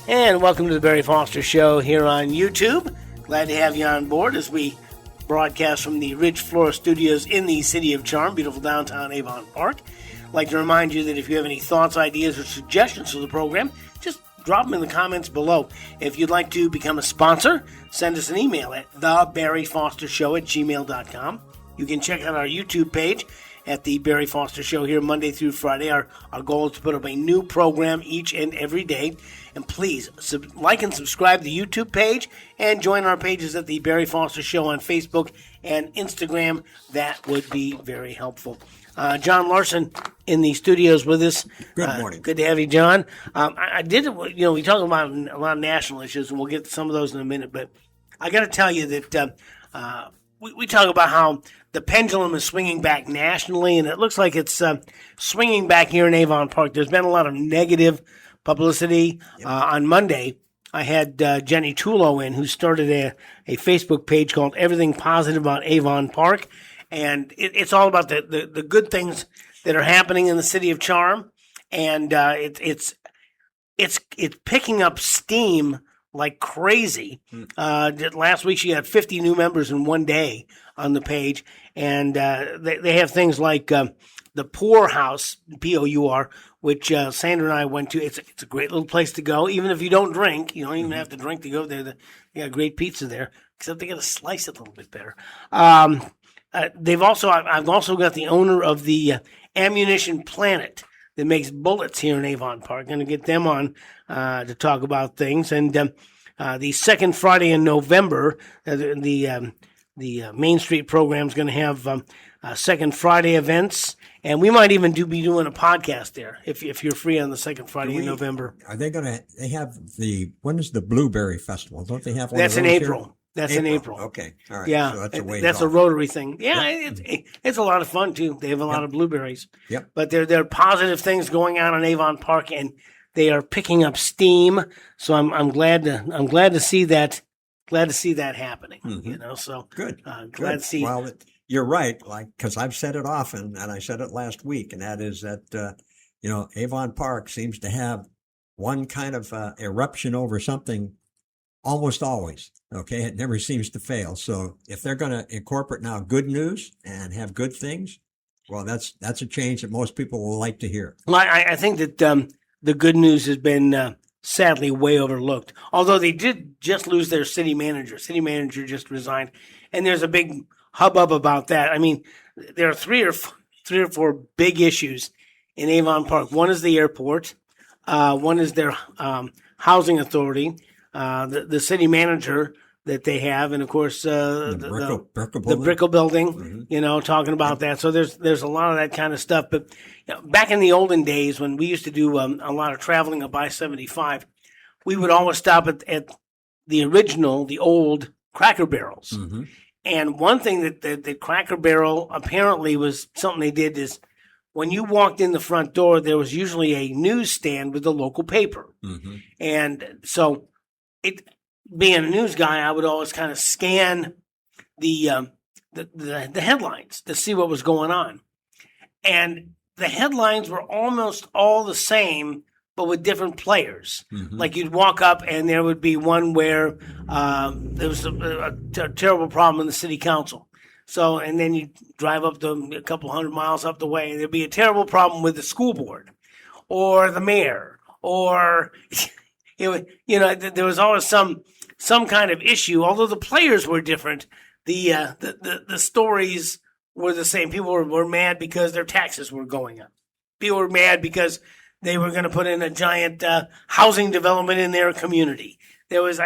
And welcome to the Barry Foster Show here on YouTube. Glad to have you on board as we broadcast from the Ridge Floor Studios in the City of Charm, beautiful downtown Avon Park. I'd like to remind you that if you have any thoughts, ideas, or suggestions for the program, just drop them in the comments below. If you'd like to become a sponsor, send us an email at thebarryfostershow@gmail.com. You can check out our YouTube page at the Barry Foster Show here Monday through Friday. Our goal is to put up a new program each and every day. And please like and subscribe to the YouTube page and join our pages at the Barry Foster Show on Facebook and Instagram. That would be very helpful. John Larsen in the studios with us. Good morning. Good to have you, John. We talk about a lot of national issues, and we'll get to some of those in a minute. But I got to tell you that we talk about how the pendulum is swinging back nationally, and it looks like it's swinging back here in Avon Park. There's been a lot of negative publicity. Yep. On Monday, I had Jenny Tulo in, who started a Facebook page called Everything Positive About Avon Park, and it's all about the good things that are happening in the City of Charm, and it's picking up steam like crazy. Last week she had 50 new members in one day on the page, and they have things like the Pour House, P-O-U-R, which Sandra and I went to. It's a great little place to go. Even if you don't drink, you don't even have to drink to go there. They got great pizza there, except they got to slice it a little bit better. I've also got the owner of the Ammunition Planet that makes bullets here in Avon Park. Going to get them on to talk about things. And the second Friday in November, the Main Street program is going to have second Friday events. And we might even be doing a podcast there if you're free on the second Friday in November. Are they they have when is the Blueberry Festival? Don't they have one? That's in April. Here? That's in April. Okay. All right. Yeah. So that's a Rotary thing. Yeah. It's a lot of fun too. They have a lot of blueberries. Yep. But there are positive things going on in Avon Park, and they are picking up steam. So I'm glad to see that. Glad to see that happening. Mm-hmm. So good. Glad to see. Well, you're right. Because I've said it often, and I said it last week, and that is that Avon Park seems to have one kind of eruption over something almost always. Okay, it never seems to fail. So if they're going to incorporate now good news and have good things, well, that's a change that most people will like to hear. Well, I think that the good news has been sadly way overlooked. Although they did just lose their city manager. City manager just resigned, and there's a big hubbub about that. I mean, there are three or four big issues in Avon Park. One is the airport. One is their housing authority. The city manager that they have, and of course the Brickell building. Mm-hmm. Talking about that. So there's a lot of that kind of stuff. But back in the olden days when we used to do a lot of traveling up I-75, we would always stop at the old Cracker Barrels. Mm-hmm. And one thing that Cracker Barrel apparently was something they did is when you walked in the front door, there was usually a newsstand with the local paper. Mm-hmm. And so being a news guy, I would always kind of scan the headlines to see what was going on. And the headlines were almost all the same, but with different players. Mm-hmm. Like you'd walk up and there would be one where there was a terrible problem in the city council. So, and then you drive up a couple hundred miles up the way, and there'd be a terrible problem with the school board or the mayor, or there was always some kind of issue. Although the players were different, the stories were the same. People were mad because their taxes were going up. People were mad because they were going to put in a giant housing development in their community. It was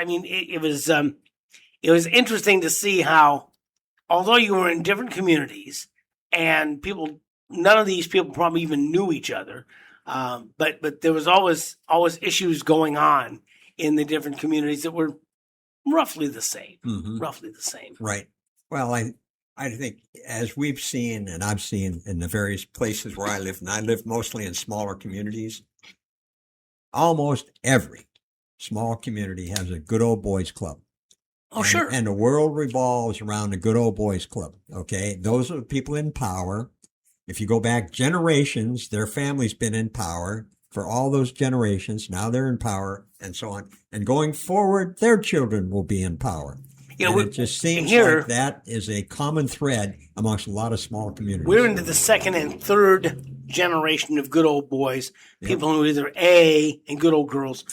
interesting to see how, although you were in different communities and none of these people probably even knew each other, but there was always issues going on in the different communities that were roughly the same. Mm-hmm. Roughly the same. Right. Well, I think as we've seen, and I've seen in the various places where I live, and I live mostly in smaller communities, almost every small community has a good old boys club. Oh, sure. And the world revolves around the good old boys club. Okay. Those are the people in power. If you go back generations, their family's been in power. for all those generations. Now they're in power and so on. And going forward, their children will be in power. And it just seems like that is a common thread amongst a lot of small communities. We're into the second and third generation of good old boys, people who either A, and good old girls,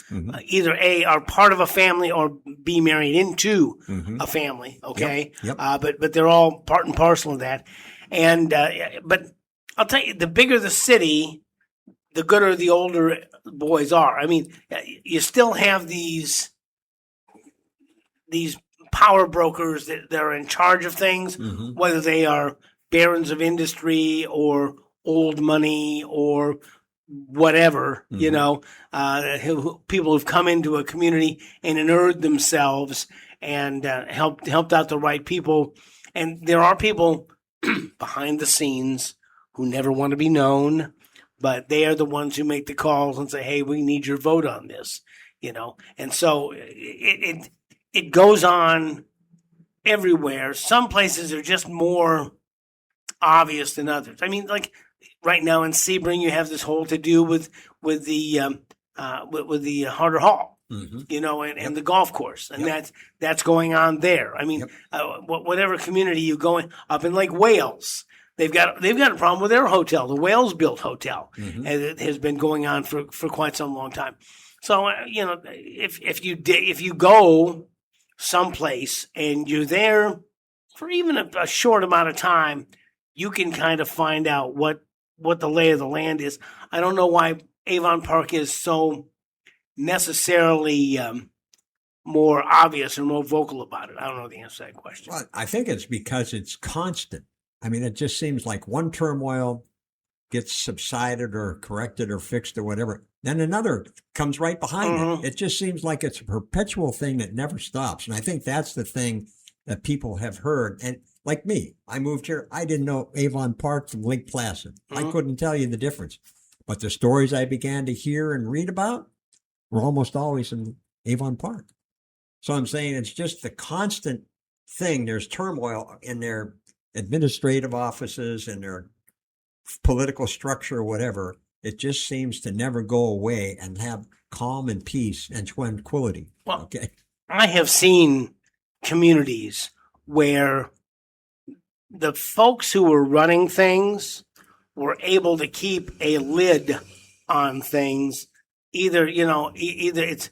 either A, are part of a family or B, married into a family, okay? But they're all part and parcel of that. And but I'll tell you, the bigger the city, the gooder the older boys are. I mean, you still have these power brokers that are in charge of things, whether they are barons of industry or old money or whatever, people who've come into a community and inured themselves and helped out the right people. And there are people behind the scenes who never want to be known, but they are the ones who make the calls and say, hey, we need your vote on this, And so it goes on everywhere. Some places are just more obvious than others. I mean, like right now in Sebring, you have this whole to do with the Harder Hall, and the golf course, and that's going on there. I mean, whatever community you go in, up in like Wales, they've got a problem with their hotel, the Wales built hotel, and it has been going on for quite some long time. So if you go someplace and you're there for even a short amount of time, you can kind of find out what the lay of the land is. I don't know why Avon Park is so necessarily more obvious or more vocal about it. I don't know the answer to that question. Well, I think it's because it's constant. I mean, it just seems like one turmoil gets subsided or corrected or fixed or whatever, then another comes right behind it. It just seems like it's a perpetual thing that never stops. And I think that's the thing that people have heard. And like me, I moved here. I didn't know Avon Park from Lake Placid. I couldn't tell you the difference. But the stories I began to hear and read about were almost always in Avon Park. So I'm saying it's just the constant thing. There's turmoil in their administrative offices and their political structure or whatever. It just seems to never go away and have calm and peace and tranquility. Well, okay. I have seen communities where the folks who were running things were able to keep a lid on things, either it's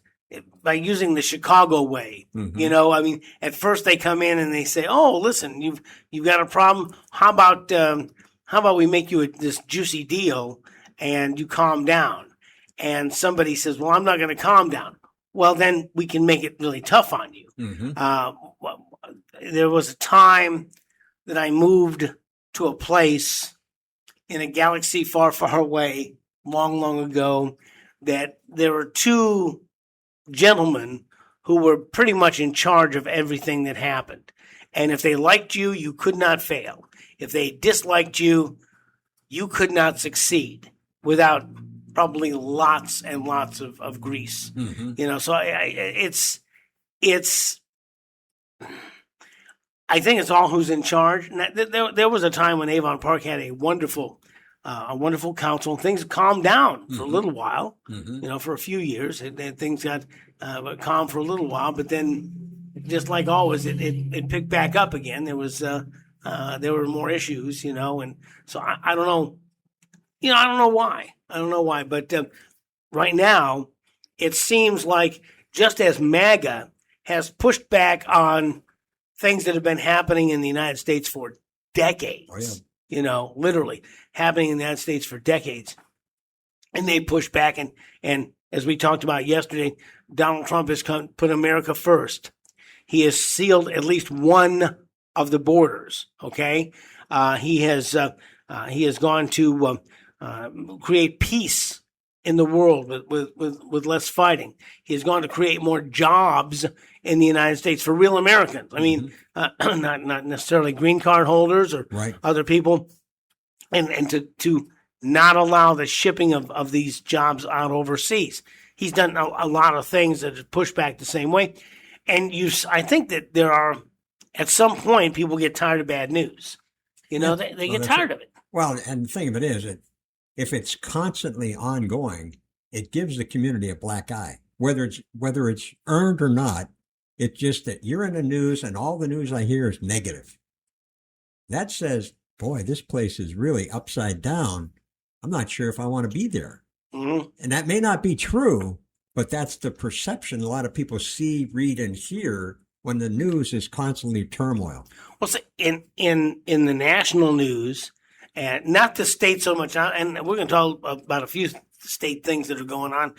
by using the Chicago way. I mean, at first they come in and they say, "Oh, listen, you've got a problem. How about we make you this juicy deal and you calm down?" And somebody says, "Well, I'm not going to calm down." Well, then we can make it really tough on you. There was a time that I moved to a place in a galaxy far, far away, long, long ago, that there were two gentlemen who were pretty much in charge of everything that happened. And if they liked you, you could not fail. If they disliked you, you could not succeed without probably lots and lots of grease. So it's I think it's all who's in charge. There was a time when Avon Park had a wonderful council. Things calmed down for a little while, for a few years. And things got calm for a little while, but then, just like always, it picked back up again. There were more issues, and so I don't know. I don't know why. But right now, it seems like just as MAGA has pushed back on things that have been happening in the United States for decades, literally happening in the United States for decades. And they push back. And as we talked about yesterday, Donald Trump has put America first. He has sealed at least one of the borders. Okay. He has gone to create peace in the world with less fighting. He has gone to create more jobs in the United States for real Americans. I mean, not necessarily green card holders or other people, and to not allow the shipping of these jobs out overseas. He's done a lot of things that have pushed back the same way. And I think that there are, at some point, people get tired of bad news. They get tired of it. Well, and the thing of it is that if it's constantly ongoing, it gives the community a black eye, whether it's earned or not. It's just that you're in the news and all the news I hear is negative. That says, boy, this place is really upside down. I'm not sure if I want to be there. Mm-hmm. And that may not be true, but that's the perception a lot of people see, read, and hear when the news is constantly turmoil. Well, so in the national news, and not the state so much, and we're going to talk about a few state things that are going on,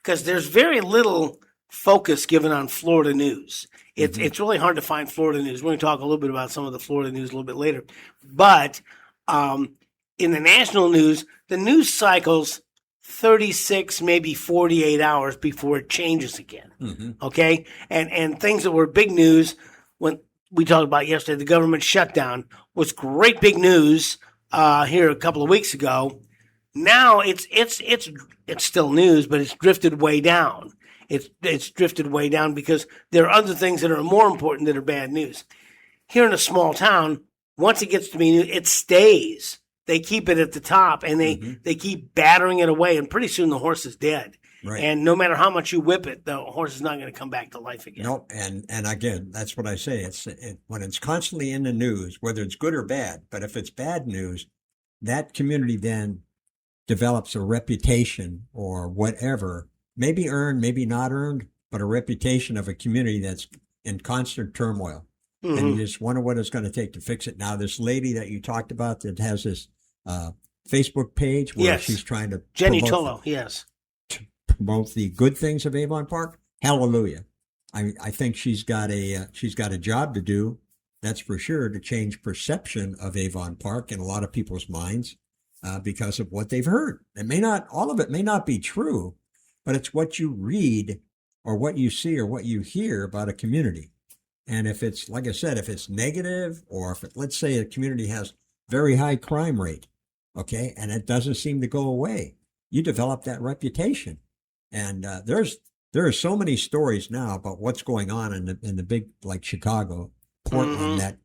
because there's very little focus given on Florida news. It's really hard to find Florida news. We're going to talk a little bit about some of the Florida news a little bit later. But in the national news, the news cycles 36, maybe 48 hours before it changes again. Mm-hmm. Okay? And things that were big news, when we talked about yesterday, the government shutdown was great big news here a couple of weeks ago. Now it's still news, but it's drifted way down. It's drifted way down because there are other things that are more important that are bad news. Here in a small town, once it gets to be news, it stays. They keep it at the top, and they keep battering it away, and pretty soon the horse is dead. Right. And no matter how much you whip it, the horse is not going to come back to life again. Nope. And again, that's what I say. When it's constantly in the news, whether it's good or bad, but if it's bad news, that community then develops a reputation or whatever, maybe earned, maybe not earned, but a reputation of a community that's in constant turmoil. Mm-hmm. And you just wonder what it's going to take to fix it. Now, this lady that you talked about that has this Facebook page where she's trying to Jenny Tolo, promote the good things of Avon Park. Hallelujah! I think she's got a job to do. That's for sure, to change perception of Avon Park in a lot of people's minds because of what they've heard. All of it may not be true, but it's what you read or what you see or what you hear about a community. And if it's, like I said, if it's negative, or if let's say a community has very high crime rate, okay, and it doesn't seem to go away, you develop that reputation. And there are so many stories now about what's going on in the big, like Chicago, Portland, that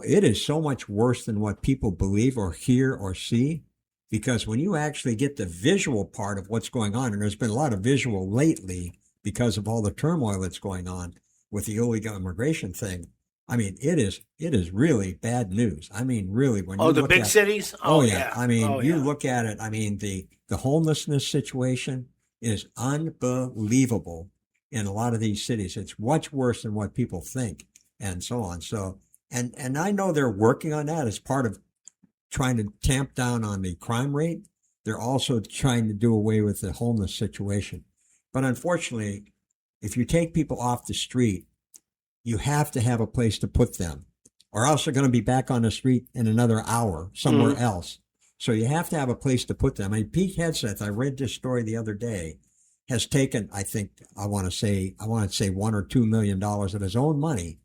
it is so much worse than what people believe or hear or see. Because when you actually get the visual part of what's going on, and there's been a lot of visual lately because of all the turmoil that's going on with the illegal immigration thing, I mean, it is really bad news. I mean, really, when you the look big at, cities? Oh, yeah. I mean, you look at it, I mean, the homelessness situation is unbelievable in a lot of these cities. It's much worse than what people think, and so on. So, and I know they're working on that as part of trying to tamp down on the crime rate. They're also trying to do away with the homeless situation. But unfortunately, if you take people off the street, you have to have a place to put them, or else they're going to be back on the street in another hour somewhere else. So you have to have a place to put them. I mean, Pete Hegseth, I read this story the other day, has taken, I want to say $1 or $2 million of his own money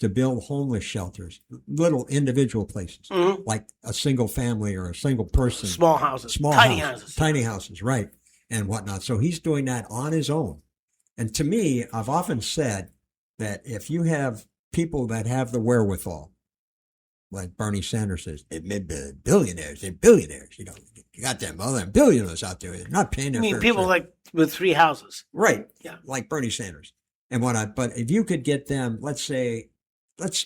to build homeless shelters, little individual places, like a single family or a single person. Small houses. Tiny houses, right, and whatnot. So he's doing that on his own. And to me, I've often said that if you have people that have the wherewithal, like Bernie Sanders says, they're billionaires, you know, you got them, all them billionaires out there, they're not paying their fair people share. like with 3 houses. Right. Yeah. Like Bernie Sanders. But if you could get them, let's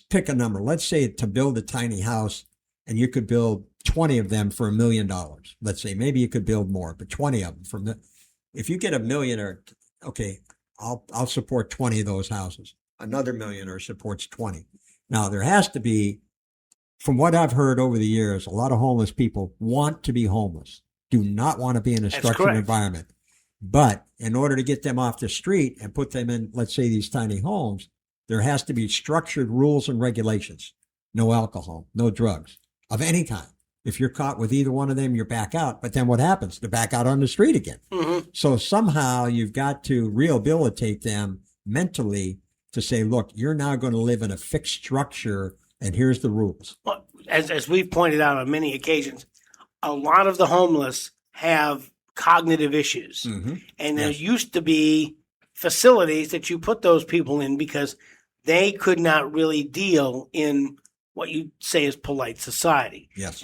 pick a number. Let's say to build a tiny house, and you could build 20 of them for $1 million. Let's say maybe you could build more, but 20 of them if you get $1 million, okay, I'll support 20 of those houses. Another millionaire supports 20. Now there has to be, from what I've heard over the years, a lot of homeless people want to be homeless, do not want to be in a structured environment. But in order to get them off the street and put them in, let's say, these tiny homes, there has to be structured rules and regulations. No alcohol, no drugs of any kind. If you're caught with either one of them, you're back out. But then what happens? They're back out on the street again. Mm-hmm. So somehow you've got to rehabilitate them mentally to say, look, you're now going to live in a fixed structure, and here's the rules. Well, as we've pointed out on many occasions, a lot of the homeless have cognitive issues. Mm-hmm. And there used to be facilities that you put those people in because they could not really deal in what you say is polite society. Yes.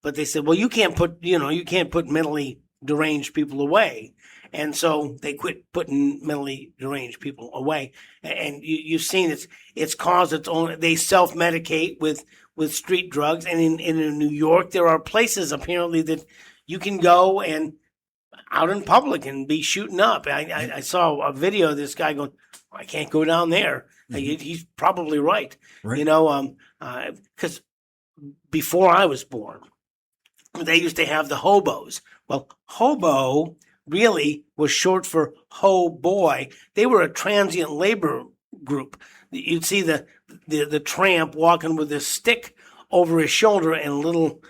But they said, well, you can't put mentally deranged people away. And so they quit putting mentally deranged people away. And you've seen it's caused its own. They self-medicate with street drugs. And in New York, there are places apparently that you can go and out in public and be shooting up. I saw a video of this guy going, I can't go down there. He's probably right. You know, because before I was born, they used to have the hobos. Well, hobo really was short for ho boy. They were a transient labor group. You'd see the tramp walking with this stick over his shoulder and a little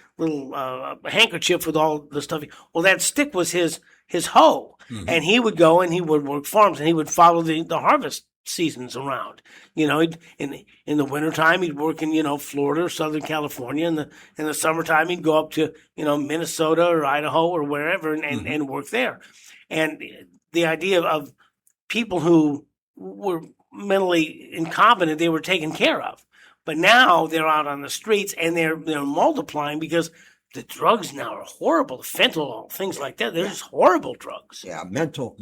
handkerchief with all the stuff. Well, that stick was his hoe, and he would go and he would work farms and he would follow the harvest seasons around. You know, in the wintertime, he'd work in, you know, Florida or Southern California. In the summertime, he'd go up to, you know, Minnesota or Idaho or wherever and work there. And the idea of people who were mentally incompetent, they were taken care of. But now they're out on the streets and they're multiplying because the drugs now are horrible. The fentanyl, things like that. They're just horrible drugs. Yeah, mental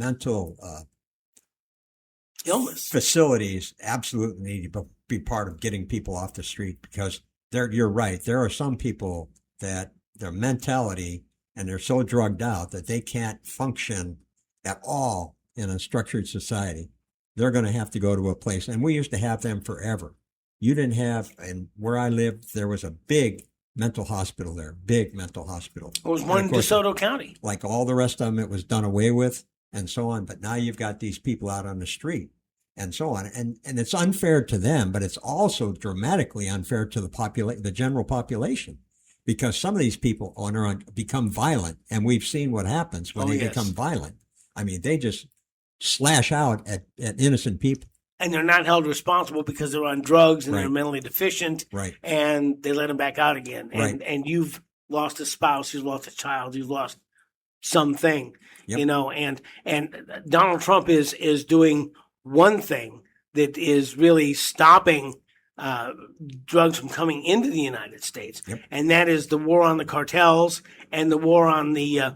illness facilities absolutely need to be part of getting people off the street, because you're right. There are some people that their mentality and they're so drugged out that they can't function at all in a structured society. They're going to have to go to a place. And we used to have them forever. You didn't have, and where I lived, there was a big mental hospital there, big mental hospital. It was one in DeSoto County. Like all the rest of them, it was done away with and so on. But now you've got these people out on the street and so on. And it's unfair to them, but it's also dramatically unfair to the general population, because some of these people become violent. And we've seen what happens when they become violent. I mean, they just slash out at innocent people. And they're not held responsible because they're on drugs and they're mentally deficient. Right. And they let them back out again. And Right. and you've lost a spouse, you've lost a child, you've lost something, you know, and Donald Trump is doing one thing that is really stopping drugs from coming into the United States. Yep. And that is the war on the cartels and the war on the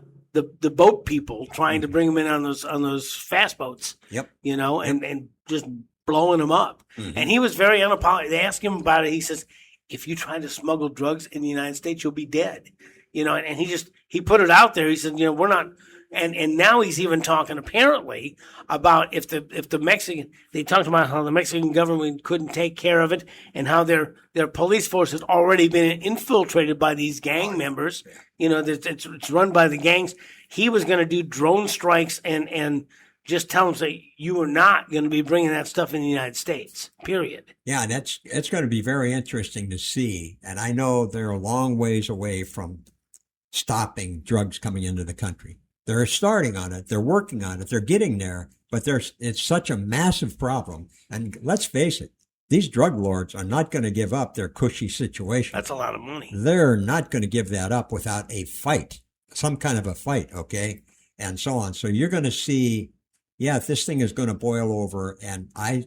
boat people, trying to bring them in on those fast boats. Yep. You know, and just blowing them up. And he was very unapologetic. They asked him about it. He says, if you try to smuggle drugs in the United States, you'll be dead. You know, and he put it out there. He said, you know, we're not. And now he's even talking apparently about if the Mexican, they talked about how the Mexican government couldn't take care of it and how their police force has already been infiltrated by these gang members. You know, it's run by the gangs. He was going to do drone strikes and just tell them, say, you are not going to be bringing that stuff in the United States, period. Yeah, and it's going to be very interesting to see. And I know they're a long ways away from stopping drugs coming into the country. They're starting on it. They're working on it. They're getting there. But it's such a massive problem. And let's face it, these drug lords are not going to give up their cushy situation. That's a lot of money. They're not going to give that up without a fight, some kind of a fight, okay? And so on. So you're going to see, yeah, this thing is going to boil over. And I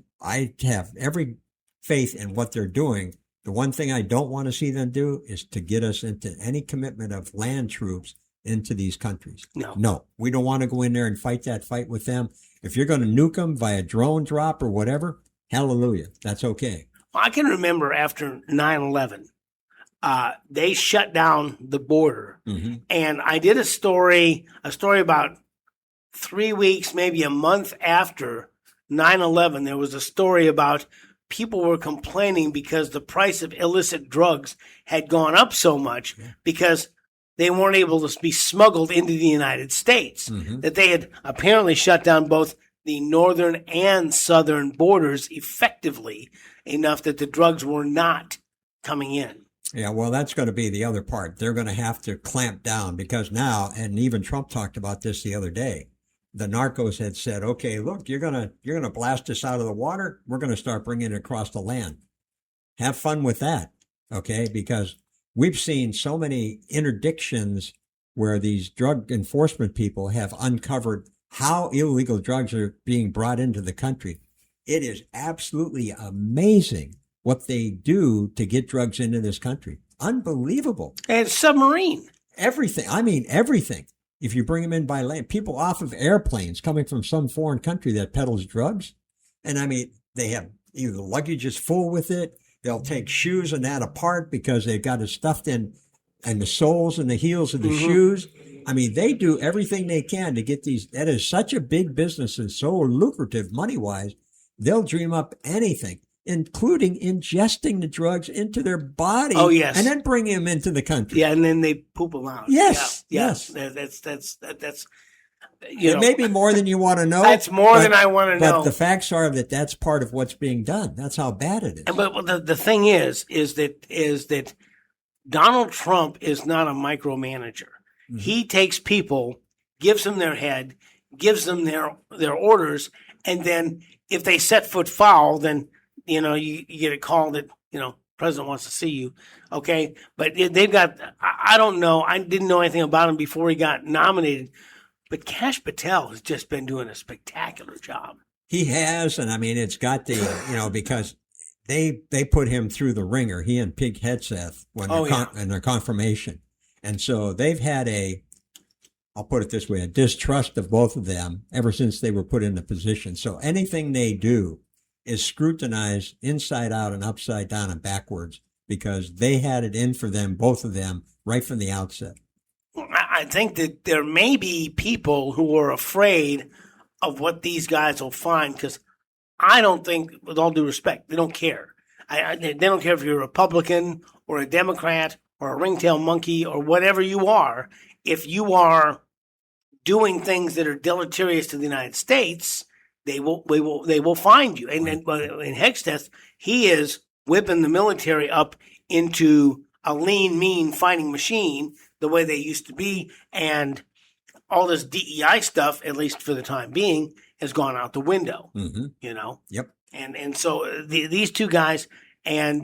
have every faith in what they're doing. The one thing I don't want to see them do is to get us into any commitment of land troops into these countries. No, we don't want to go in there and fight that fight with them. If you're going to nuke them via drone drop or whatever, hallelujah, that's okay. Well, I can remember after 9/11, they shut down the border, and I did a story about 3 weeks, maybe a month after 9/11. There was a story about people were complaining because the price of illicit drugs had gone up so much because they weren't able to be smuggled into the United States, that they had apparently shut down both the northern and southern borders effectively enough that the drugs were not coming in. Yeah, well, that's going to be the other part. They're going to have to clamp down, because now, and even Trump talked about this the other day, the narcos had said, okay, look, you're going to blast us out of the water. We're going to start bringing it across the land. Have fun with that, okay? Because we've seen so many interdictions where these drug enforcement people have uncovered how illegal drugs are being brought into the country. It is absolutely amazing what they do to get drugs into this country. Unbelievable. And submarine. Everything. I mean, everything. if you bring them in by land, people off of airplanes coming from some foreign country that peddles drugs. And I mean, they have either the luggage is full with it. They'll take shoes and that apart because they've got it stuffed in and the soles and the heels of the shoes. I mean, they do everything they can to get these. That is such a big business and so lucrative money-wise. They'll dream up anything, including ingesting the drugs into their body. Oh, yes. And then bringing them into the country. Yeah, and then they poop them out. Yes, Yeah, yes. That's It may be more than you want to know. That's more than I want to know. But the facts are that that's part of what's being done. That's how bad it is. But the thing is that Donald Trump is not a micromanager. Mm-hmm. He takes people, gives them their head, gives them their orders, and then if they set foot foul, then you get a call that president wants to see you. Okay, but they've got. I don't know. I didn't know anything about him before he got nominated. But Kash Patel has just been doing a spectacular job. He has, and I mean, it's got the, because they put him through the ringer, he and Pig Hegseth, in their confirmation. And so they've had I'll put it this way, a distrust of both of them ever since they were put in the position. So anything they do is scrutinized inside out and upside down and backwards because they had it in for them, both of them, right from the outset. I think that there may be people who are afraid of what these guys will find because I don't think, with all due respect, they don't care. They don't care if you're a Republican or a Democrat or a ringtail monkey or whatever you are. If you are doing things that are deleterious to the United States, they will find you. And in Hegseth, he is whipping the military up into a lean, mean fighting machine the way they used to be, and all this DEI stuff, at least for the time being, has gone out the window. Mm-hmm. Yep. And so these two guys and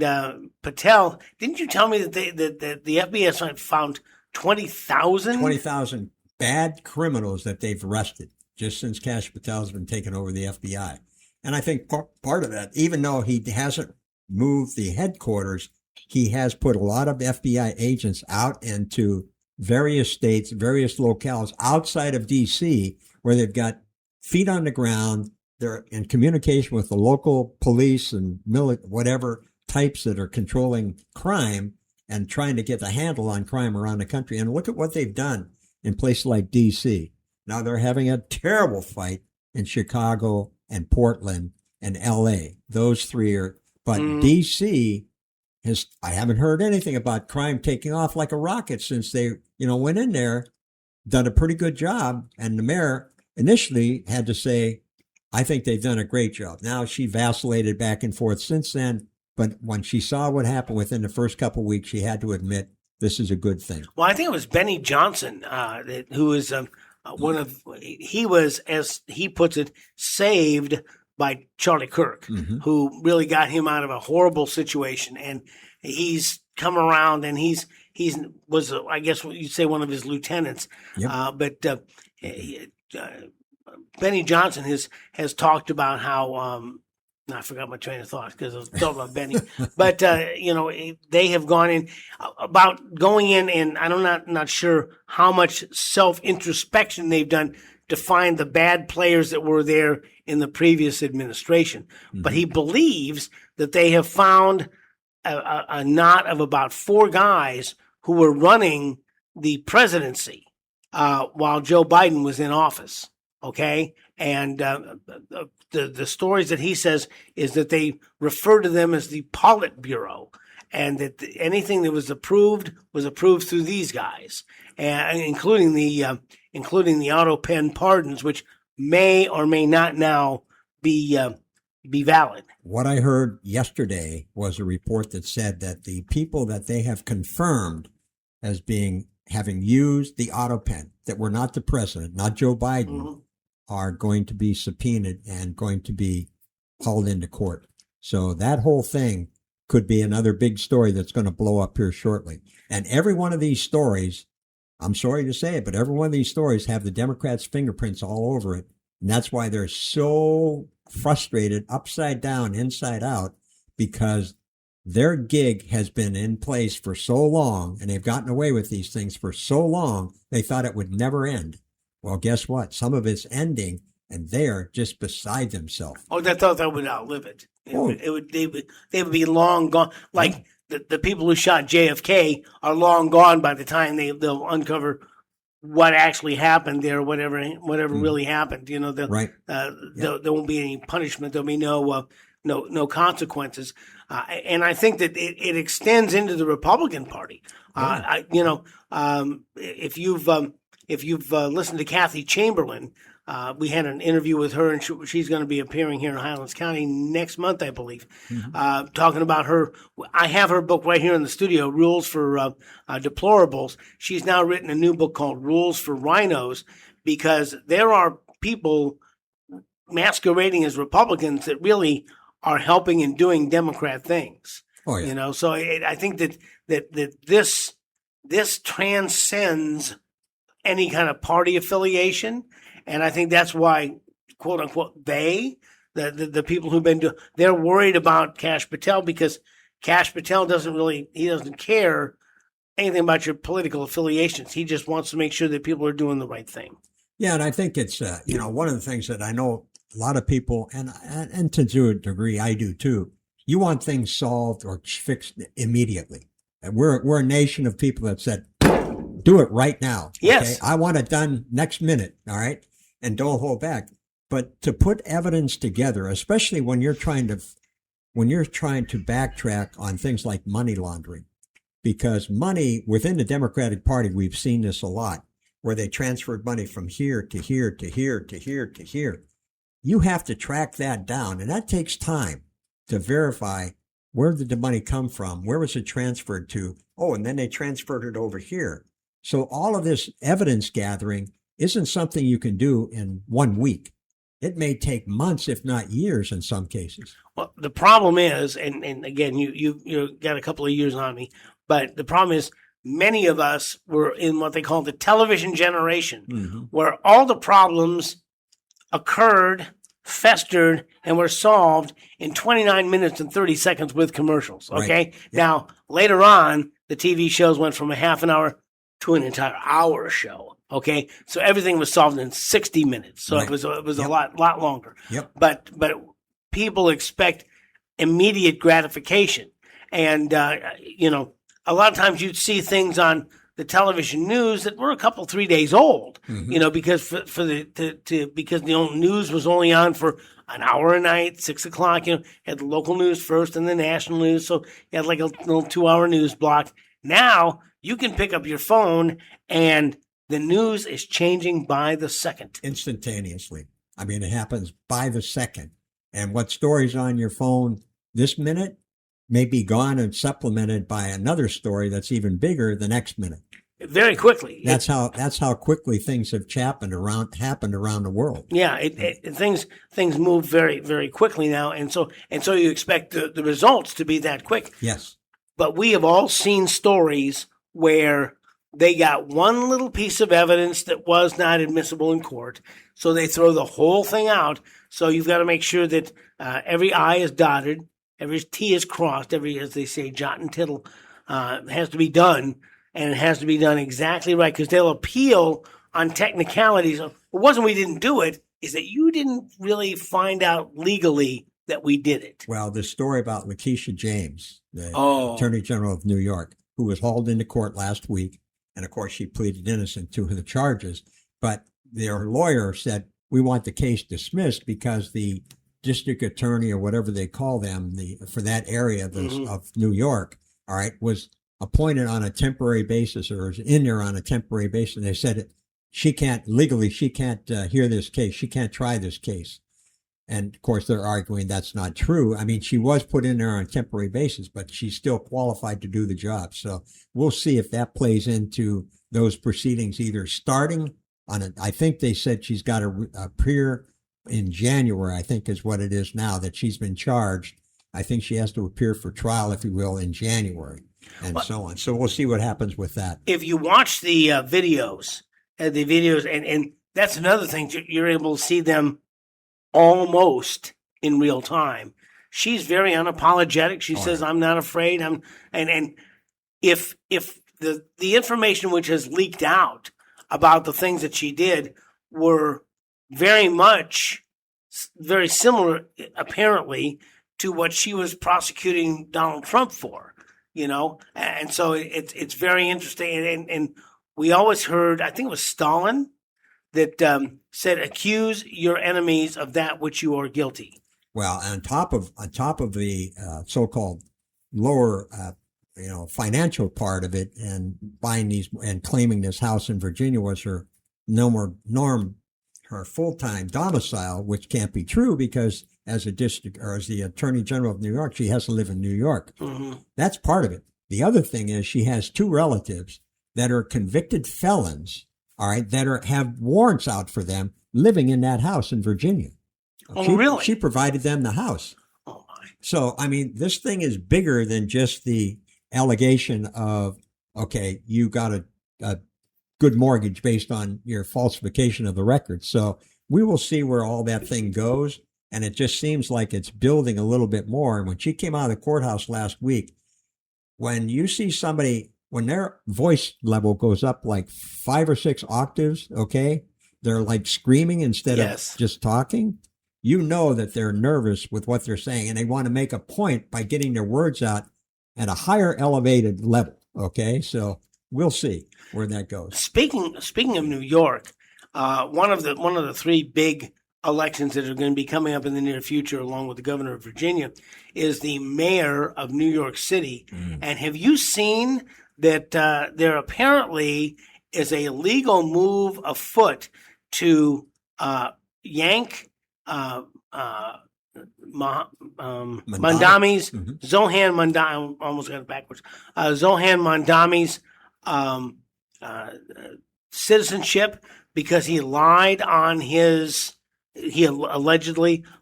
Patel, didn't you tell me that the FBI found 20,000 bad criminals that they've arrested just since Kash Patel's been taken over the FBI? And I think part of that, even though he hasn't moved the headquarters, he has put a lot of FBI agents out into various states, various locales outside of D.C., where they've got feet on the ground. They're in communication with the local police and whatever types that are controlling crime and trying to get a handle on crime around the country. And look at what they've done in places like D.C. Now they're having a terrible fight in Chicago and Portland and L.A. Those three are, but D.C., I haven't heard anything about crime taking off like a rocket since they, went in there, done a pretty good job. And the mayor initially had to say, I think they've done a great job. Now she vacillated back and forth since then. But when she saw what happened within the first couple of weeks, she had to admit this is a good thing. Well, I think it was Benny Johnson, who is he was, as he puts it, saved by Charlie Kirk, who really got him out of a horrible situation. And he's come around and he was, I guess what you'd say, one of his lieutenants. Yep. But Benny Johnson has talked about how, I forgot my train of thought because I was talking about Benny, but they have gone in about going in, and I'm not sure how much self-introspection they've done to find the bad players that were there in the previous administration. But he believes that they have found a knot of about 4 guys who were running the presidency while Joe Biden was in office. Okay. And the stories that he says is that they refer to them as the Politburo, and that anything that was approved through these guys, and including the auto pen pardons, which may or may not now be valid. What I heard yesterday was a report that said that the people that they have confirmed as having used the auto pen that were not the president, not Joe Biden, are going to be subpoenaed and going to be hauled into court. So that whole thing could be another big story that's going to blow up here shortly. And every one of these stories, I'm sorry to say it, but every one of these stories have the Democrats' fingerprints all over it. And that's why they're so frustrated, upside down, inside out, because their gig has been in place for so long, and they've gotten away with these things for so long, they thought it would never end. Well, guess what? Some of it's ending, and they're just beside themselves. Oh, they thought that would outlive it. Oh. They would be long gone. Like the people who shot JFK are long gone by the time they'll uncover what actually happened there, whatever really happened. You know, Right. there won't be any punishment. There'll be no consequences. And I think that it extends into the Republican Party. If you've listened to Kathy Chamberlain, we had an interview with her, and she's going to be appearing here in Highlands County next month, I believe, talking about her. I have her book right here in the studio, Rules for Deplorables. She's now written a new book called Rules for Rhinos, because there are people masquerading as Republicans that really are helping and doing Democrat things. Oh, yeah. So I think that this transcends any kind of party affiliation. And I think that's why, quote unquote, the people who've been doing, they're worried about Kash Patel, because Kash Patel doesn't care anything about your political affiliations. He just wants to make sure that people are doing the right thing. Yeah, and I think it's one of the things that I know a lot of people, and to a degree I do too. You want things solved or fixed immediately. And we're a nation of people that said, do it right now. Yes. Okay? I want it done next minute. All right. And don't hold back. But to put evidence together, especially when you're trying to backtrack on things like money laundering, because money within the Democratic Party, we've seen this a lot, where they transferred money from here to here to here to here to here. You have to track that down, and that takes time to verify where did the money come from, where was it transferred to, and then they transferred it over here. So all of this evidence gathering isn't something you can do in 1 week. It may take months, if not years, in some cases. Well, the problem is, and again, you got a couple of years on me, but the problem is many of us were in what they call the television generation, where all the problems occurred, festered, and were solved in 29 minutes and 30 seconds with commercials. Okay. Right. Yep. Now, later on, the TV shows went from a half an hour to an entire hour show. Okay. So everything was solved in 60 minutes. So Right. it was Yep. a lot longer. Yep. But people expect immediate gratification. And, a lot of times you'd see things on the television news that were a couple, 3 days old, because because the news was only on for an hour a night, 6 o'clock, had the local news first and the national news. So you had like a little 2-hour news block. Now you can pick up your phone and the news is changing by the second. Instantaneously. I mean, it happens by the second. And what story's on your phone this minute may be gone and supplemented by another story that's even bigger the next minute. Very quickly. That's how quickly things have happened around the world. Yeah, things move very, very quickly now, and so you expect the results to be that quick. Yes. But we have all seen stories where they got one little piece of evidence that was not admissible in court, so they throw the whole thing out. So you've got to make sure that every I is dotted, every T is crossed, every, as they say, jot and tittle has to be done, and it has to be done exactly right, because they'll appeal on technicalities. It wasn't we didn't do it, is that you didn't really find out legally that we did it. Well, the story about Letitia James, the Attorney General of New York, who was hauled into court last week, and of course she pleaded innocent to the charges, but their lawyer said, we want the case dismissed because the district attorney, or whatever they call them, for that area of New York, all right, was appointed on a temporary basis, or is in there on a temporary basis. And they said she can't hear this case. She can't try this case. And of course, they're arguing that's not true. I mean, she was put in there on a temporary basis, but she's still qualified to do the job. So we'll see if that plays into those proceedings, either starting on it. I think they said she's got to appear in January, I think is what it is now, that she's been charged. I think she has to appear for trial, if you will, in January, and so on. So we'll see what happens with that. If you watch the videos, and that's another thing, you're able to see them almost in real time. she's very unapologetic. She says, yeah. "I'm not afraid." And if the information which has leaked out about the things that she did were very similar, apparently, to what she was prosecuting Donald Trump for, and so it's very interesting. And we always heard, I think it was Stalin that said, "Accuse your enemies of that which you are guilty." Well, on top of the so-called lower, financial part of it, and buying these and claiming this house in Virginia was her her full-time domicile, which can't be true because as a district or as the Attorney General of New York, she has to live in New York. Mm-hmm. That's part of it. The other thing is she has two relatives that are convicted felons, all right, that have warrants out for them living in that house in Virginia. Oh, really? She provided them the house. Oh, my. So, I mean, this thing is bigger than just the allegation of, okay, you got a good mortgage based on your falsification of the record. So we will see where all that thing goes. And it just seems like it's building a little bit more. And when she came out of the courthouse last week, when you see somebody, when their voice level goes up like 5 or 6 octaves, okay, they're like screaming instead of just talking. You know that they're nervous with what they're saying, and they want to make a point by getting their words out at a higher elevated level. Okay, so we'll see where that goes. Speaking of New York, one of the 3 big elections that are going to be coming up in the near future, along with the governor of Virginia, is the mayor of New York City. And have you seen that there apparently is a legal move afoot to yank Mandami's Zohan Mandami, almost got it backwards. Zohan Mandami's citizenship because he allegedly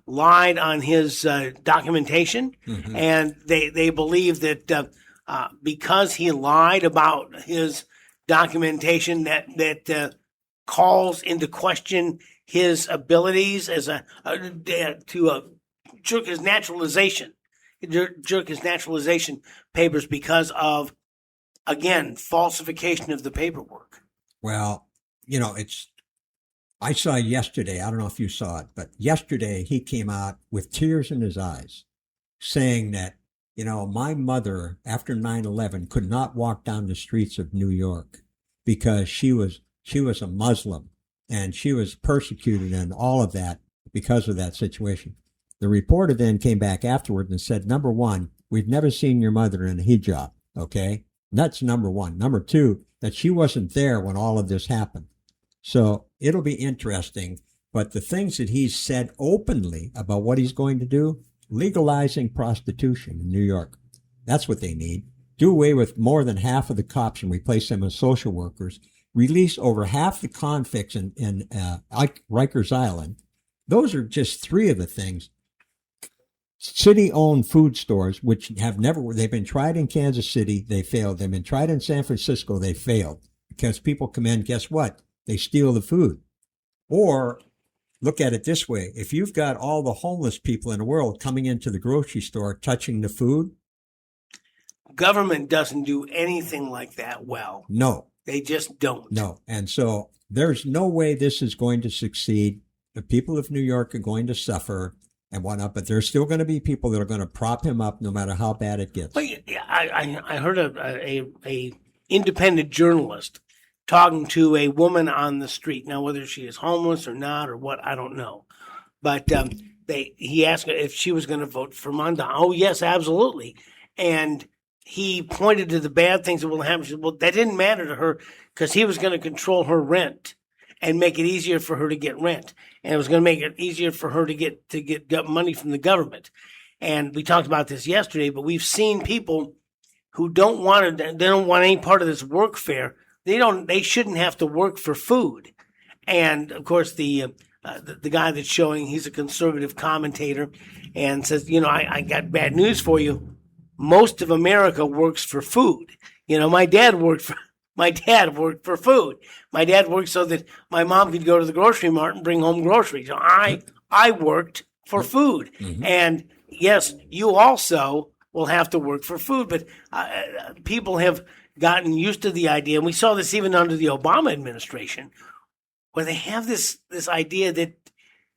lied on his documentation, and they believe that because he lied about his documentation, that calls into question his abilities as to jerk his naturalization papers because of, again, falsification of the paperwork. Well, I saw yesterday, I don't know if you saw it, but yesterday he came out with tears in his eyes saying that, my mother after 9/11 could not walk down the streets of New York because she was a Muslim and she was persecuted and all of that because of that situation. The reporter then came back afterward and said, number one, we've never seen your mother in a hijab. Okay. That's number one. Number two, that she wasn't there when all of this happened. So it'll be interesting. But the things that he's said openly about what he's going to do, legalizing prostitution in New York. That's what they need. Do away with more than half of the cops and replace them with social workers. Release over half the convicts in Rikers Island. Those are just 3 of the things. City-owned food stores, which they've been tried in Kansas City, they failed. They've been tried in San Francisco, they failed. Because people come in, guess what? They steal the food. Or look at it this way. If you've got all the homeless people in the world coming into the grocery store, touching the food. Government doesn't do anything like that well. No. They just don't. No. And so there's no way this is going to succeed. The people of New York are going to suffer and whatnot, but there's still going to be people that are going to prop him up no matter how bad it gets. Well, I heard a independent journalist talking to a woman on the street. Now, whether she is homeless or not or what, I don't know. But he asked her if she was going to vote for Mondale. Oh, yes, absolutely. And he pointed to the bad things that will happen. She said, well, that didn't matter to her because he was going to control her rent and make it easier for her to get rent. And it was going to make it easier for her to get money from the government. And we talked about this yesterday, but we've seen people who they don't want any part of this workfare. They shouldn't have to work for food. And of course, the guy that's showing, he's a conservative commentator and says, I got bad news for you. Most of America works for food. My dad worked for food. My dad worked so that my mom could go to the grocery mart and bring home groceries. I worked for food. Mm-hmm. And yes, you also will have to work for food. But people have gotten used to the idea, and we saw this even under the Obama administration, where they have this idea that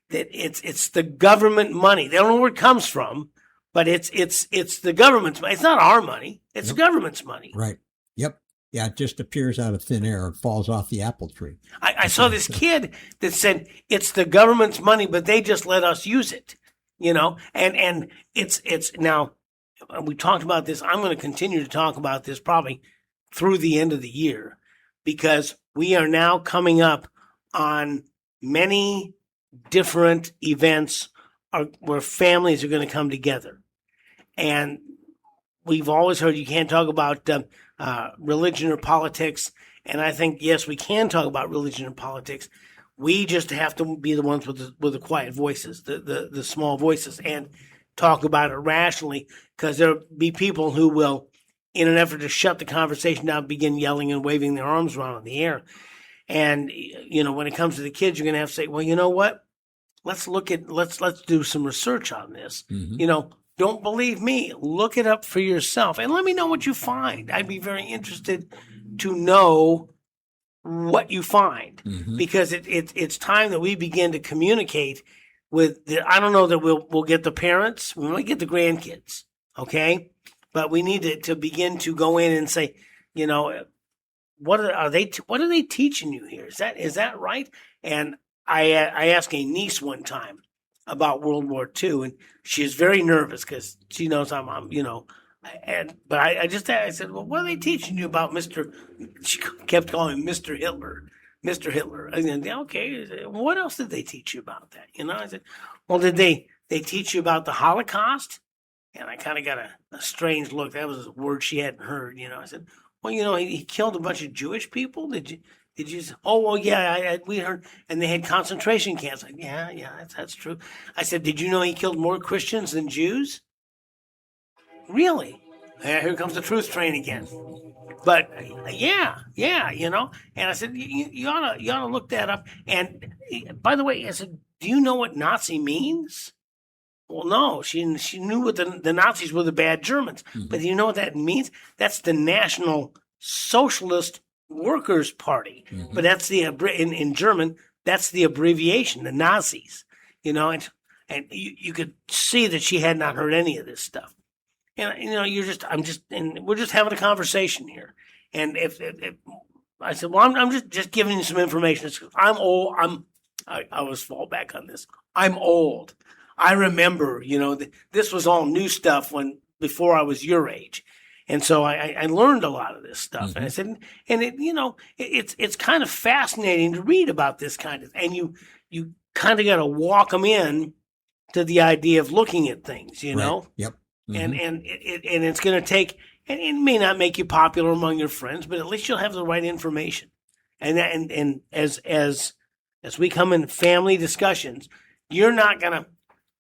it's the government money. They don't know where it comes from, but it's the government's money. It's not our money. It's the government's money. Right. Yep. Yeah, it just appears out of thin air and falls off the apple tree. I saw this kid that said it's the government's money, but they just let us use it. And it's now, we talked about this. I'm going to continue to talk about this probably through the end of the year, because we are now coming up on many different events where families are going to come together. And we've always heard you can't talk about religion or politics. And I think, yes, we can talk about religion and politics. We just have to be the ones with the quiet voices, the small voices, and talk about it rationally, because there'll be people who will, in an effort to shut the conversation down, begin yelling and waving their arms around in the air. And, when it comes to the kids, you're going to have to say, well, you know what? Let's do some research on this. Mm-hmm. Don't believe me. Look it up for yourself and let me know what you find. I'd be very interested to know what you find, because it's time that we begin to communicate with I don't know that we'll get the parents. We might get the grandkids. Okay. But we need to begin to go in and say, what are they teaching you here? Is that right? And I asked a niece one time about World War II, and she's very nervous because she knows I'm but I said, well, what are they teaching you about Mr. She kept calling him Mr. Hitler, Mr. Hitler. I said, okay, what else did they teach you about that? I said, well, did they teach you about the Holocaust? And I kind of got a strange look. That was a word she hadn't heard. I said, well, he killed a bunch of Jewish people. Did you? Oh, well, yeah, we heard, and they had concentration camps. Like, yeah, that's true. I said, did you know he killed more Christians than Jews? Really? Here comes the truth train again. But yeah, And I said, you ought to look that up. And by the way, I said, do you know what Nazi means? Well, no, she knew what the Nazis were, the bad Germans. But do you know what that means? That's the National Socialist Workers' Party. But that's in German, that's the abbreviation, the Nazis. And you could see that she had not heard any of this stuff. And and we're just having a conversation here. And if I said, well, I'm just giving you some information. I'm old. I always fall back on this. I'm old. I remember, this was all new stuff before I was your age. And so I learned a lot of this stuff. And I said, and it's kind of fascinating to read about this kind of, and you kind of got to walk them in to the idea of looking at things, Right. Yep. And it's going to take, and it may not make you popular among your friends, but at least you'll have the right information. And as we come in family discussions, you're not going to,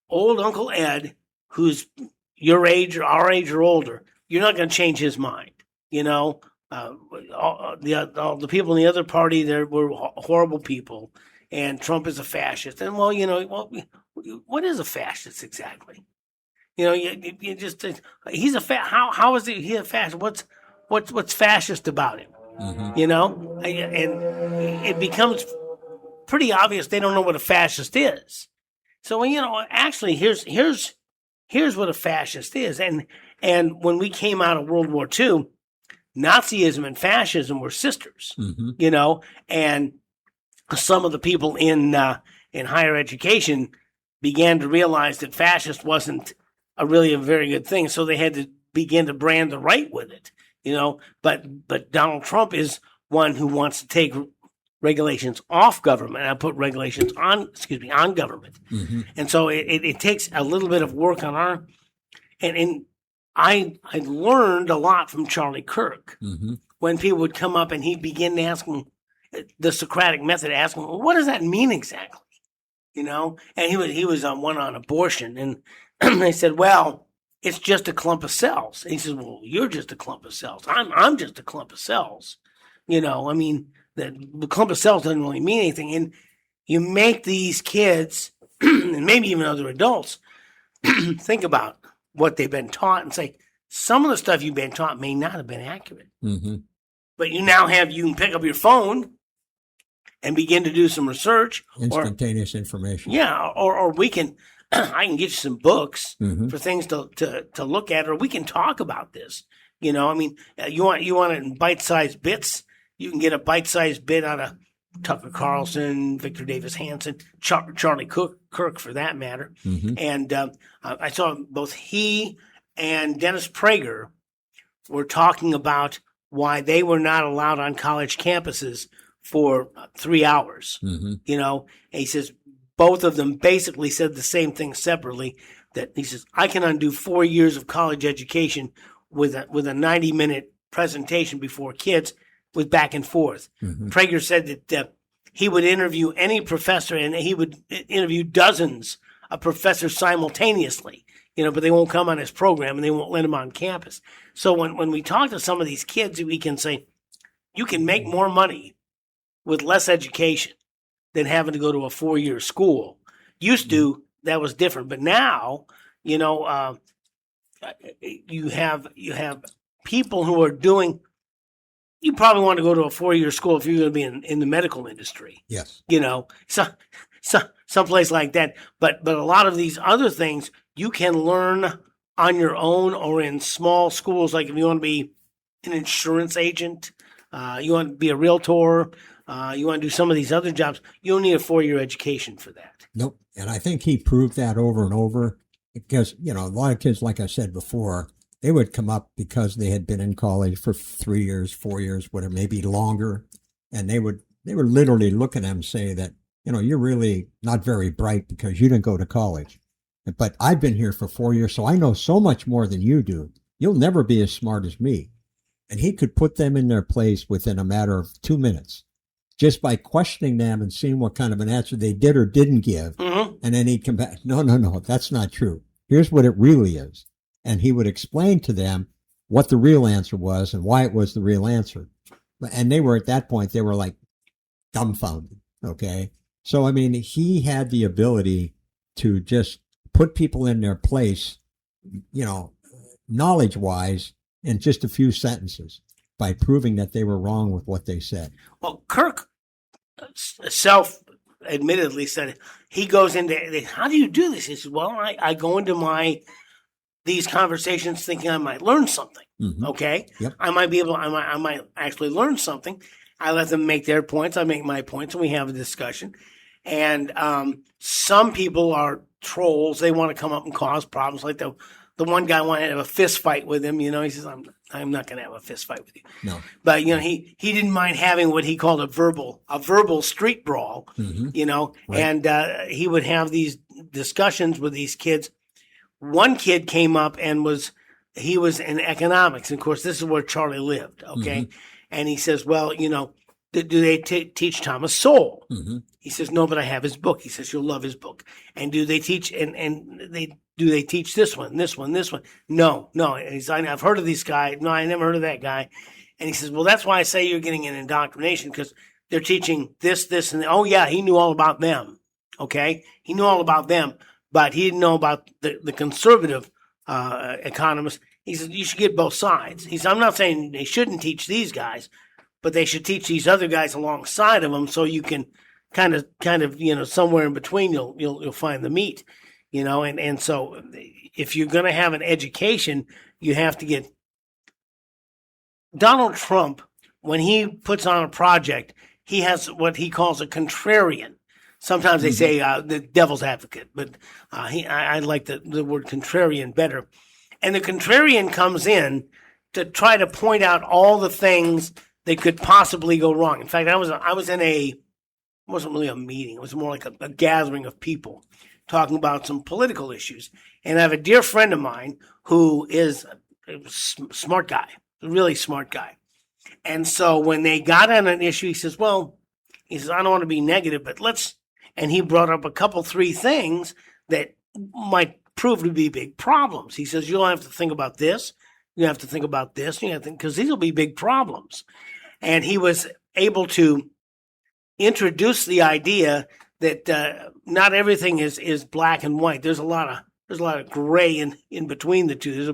old Uncle Ed, who's your age or our age or older, you're not going to change his mind. All the people in the other party there were horrible people, and Trump is a fascist. And what is a fascist exactly? You just he's a how is he a fascist? What's fascist about him? And it becomes pretty obvious they don't know what a fascist is. So actually, here's what a fascist is. And when we came out of World War II, Nazism and fascism were sisters. And some of the people in higher education began to realize that fascist wasn't really a very good thing, so they had to begin to brand the right with it. But Donald Trump is one who wants to take regulations off government. I put regulations on government. And so it takes a little bit of work on our, and I learned a lot from Charlie Kirk when people would come up and he'd begin to ask them the Socratic method, ask them, well, what does that mean exactly? And he was on one on abortion, and they said, well, it's just a clump of cells. And he says, well, you're just a clump of cells. I'm just a clump of cells. The clump of cells doesn't really mean anything. And you make these kids, and maybe even other adults, think about what they've been taught and say, some of the stuff you've been taught may not have been accurate. Mm-hmm. But you can pick up your phone and begin to do some research. Instantaneous information. Yeah, or we can, I can get you some books Mm-hmm. for things to look at, or we can talk about this. You want it in bite-sized bits. You can get a bite-sized bit out of Tucker Carlson, Victor Davis Hanson, Charlie Kirk for that matter. Mm-hmm. And I saw both he and Dennis Prager were talking about why they were not allowed on college campuses for 3 hours. Mm-hmm. And he says both of them basically said the same thing separately. That he says, I can undo 4 years of college education with a 90-minute presentation before kids with back and forth. Mm-hmm. Prager said that he would interview any professor, and he would interview dozens of professors simultaneously, but they won't come on his program and they won't let them on campus. So when we talk to some of these kids, we can say, you can make more money with less education than having to go to a 4-year school. Used to, that was different. But now, you have people who are doing, you probably want to go to a 4-year school if you're going to be in the medical industry. Yes. Someplace like that. But a lot of these other things you can learn on your own or in small schools. Like if you want to be an insurance agent, you want to be a realtor, you want to do some of these other jobs, you don't need a 4-year education for that. Nope. And I think he proved that over and over because, a lot of kids, like I said before, they would come up because they had been in college for 3 years, 4 years, whatever, maybe longer. And they were literally looking at them and say that, you're really not very bright because you didn't go to college. But I've been here for 4 years, so I know so much more than you do. You'll never be as smart as me. And he could put them in their place within a matter of 2 minutes just by questioning them and seeing what kind of an answer they did or didn't give. Mm-hmm. And then he'd come back, no, that's not true. Here's what it really is. And he would explain to them what the real answer was and why it was the real answer. And they were, at that point, they were like dumbfounded. Okay. So, he had the ability to just put people in their place, knowledge wise in just a few sentences by proving that they were wrong with what they said. Well, Kirk self-admittedly said he goes into, how do you do this? He said, well, I go into these conversations thinking I might learn something. Mm-hmm. Okay. Yep. I might actually learn something. I let them make their points. I make my points and we have a discussion. And some people are trolls. They want to come up and cause problems. Like the one guy wanted to have a fist fight with him. He says, I'm not going to have a fist fight with you. No. But, he didn't mind having what he called a verbal street brawl, Mm-hmm. Right. And he would have these discussions with these kids. One kid came up and he was in economics. And of course, this is where Charlie lived. Okay. Mm-hmm. And he says, well, do they teach Thomas Sowell? Mm-hmm. He says, no, but I have his book. He says, you'll love his book. And do they teach, do they teach this one? No. And he says, I've heard of these guys. No, I never heard of that guy. And he says, well, that's why I say you're getting an indoctrination because they're teaching this, and oh yeah, he knew all about them. Okay. He knew all about them, but he didn't know about the conservative, economists. He says, you should get both sides. He says, I'm not saying they shouldn't teach these guys, but they should teach these other guys alongside of them so you can kind of, somewhere in between you'll find the meat, and so if you're going to have an education, you have to get Donald Trump, when he puts on a project, he has what he calls a contrarian. Sometimes they say the devil's advocate, but I like the word contrarian better. And the contrarian comes in to try to point out all the things that could possibly go wrong. In fact, I was in it wasn't really a meeting. It was more like a gathering of people talking about some political issues. And I have a dear friend of mine who is a smart guy, a really smart guy. And so when they got on an issue, he says, I don't want to be negative, but and he brought up a couple, 3 things that might prove to be big problems. He says, you'll have to think about this. You have to think about this. You have to think, because these will be big problems. And he was able to introduce the idea that not everything is black and white. There's a lot of there's a lot of gray in between the two.